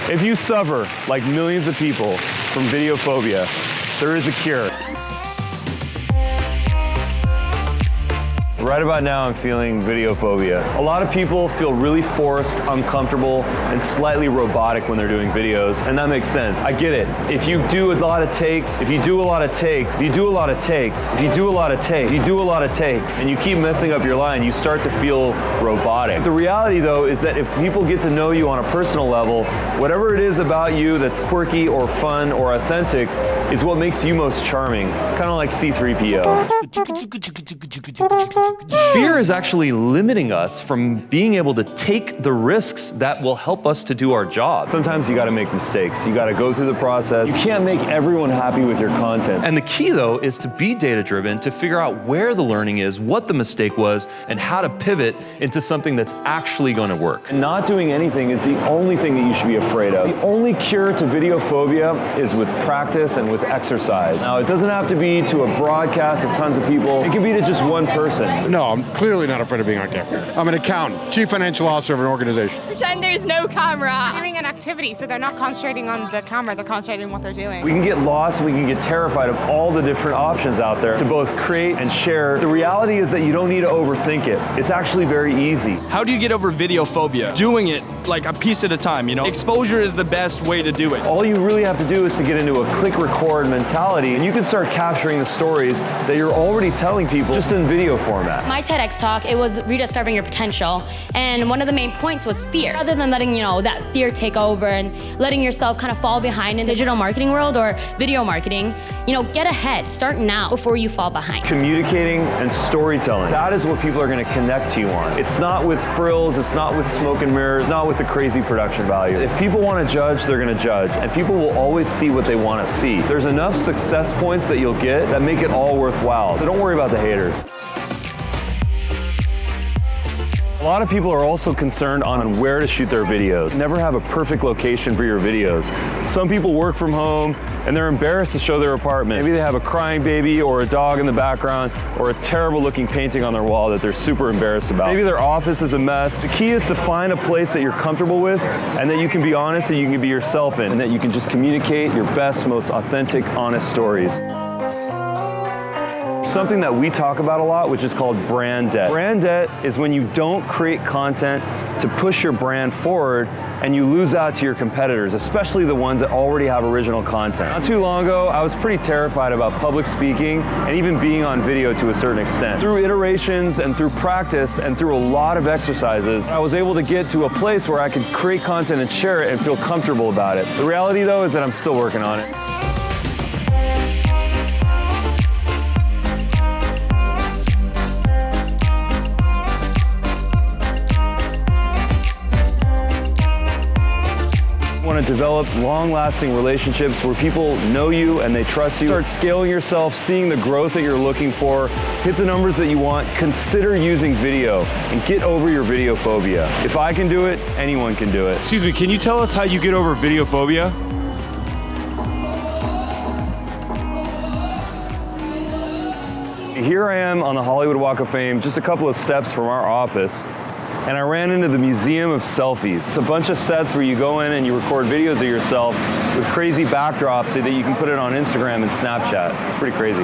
If you suffer, like millions of people, from video phobia, there is a cure. Right about now, I'm feeling video phobia. A lot of people feel really forced, uncomfortable, and slightly robotic when they're doing videos, and that makes sense. I get it. If you do a lot of takes, if you do a lot of takes, if you do a lot of takes, if you do a lot of takes, if you do a lot of takes, and you keep messing up your line, you start to feel robotic. The reality, though, is that if people get to know you on a personal level, whatever it is about you that's quirky or fun or authentic is what makes you most charming, kind of like C-3PO. Fear is actually limiting us from being able to take the risks that will help us to do our job. Sometimes you gotta make mistakes. You gotta go through the process. You can't make everyone happy with your content. And the key, though, is to be data-driven, to figure out where the learning is, what the mistake was, and how to pivot into something that's actually gonna work. Not doing anything is the only thing that you should be afraid of. The only cure to video phobia is with practice and with exercise. Now, it doesn't have to be to a broadcast of tons of people. It can be to just one person. No, I'm clearly not afraid of being on camera. I'm an accountant, chief financial officer of an organization. Pretend there's no camera. Doing an activity, so they're not concentrating on the camera, they're concentrating on what they're doing. We can get lost, we can get terrified of all the different options out there to both create and share. The reality is that you don't need to overthink it. It's actually very easy. How do you get over video phobia? Doing it like a piece at a time, you know? Exposure is the best way to do it. All you really have to do is to get into a click record mentality, and you can start capturing the stories that you're already telling people just in video format. My TEDx talk, it was rediscovering your potential, and one of the main points was fear. Rather than letting, that fear take over and letting yourself kind of fall behind in digital marketing world or video marketing, get ahead, start now before you fall behind. Communicating and storytelling, that is what people are gonna connect to you on. It's not with frills, it's not with smoke and mirrors, it's not with the crazy production value. If people wanna judge, they're gonna judge, and people will always see what they wanna see. There's enough success points that you'll get that make it all worthwhile, so don't worry about the haters. A lot of people are also concerned on where to shoot their videos. Never have a perfect location for your videos. Some people work from home and they're embarrassed to show their apartment. Maybe they have a crying baby or a dog in the background or a terrible looking painting on their wall that they're super embarrassed about. Maybe their office is a mess. The key is to find a place that you're comfortable with and that you can be honest and you can be yourself in, and that you can just communicate your best, most authentic, honest stories. Something that we talk about a lot, which is called brand debt. Brand debt is when you don't create content to push your brand forward and you lose out to your competitors, especially the ones that already have original content. Not too long ago, I was pretty terrified about public speaking and even being on video to a certain extent. Through iterations and through practice and through a lot of exercises, I was able to get to a place where I could create content and share it and feel comfortable about it. The reality, though, is that I'm still working on it. Want to develop long-lasting relationships where people know you and they trust you. Start scaling yourself, seeing the growth that you're looking for, hit the numbers that you want, consider using video, and get over your video phobia. If I can do it, anyone can do it. Excuse me, can you tell us how you get over video phobia? Here I am on the Hollywood Walk of Fame, just a couple of steps from our office. And I ran into the Museum of Selfies. It's a bunch of sets where you go in and you record videos of yourself with crazy backdrops so that you can put it on Instagram and Snapchat. It's pretty crazy.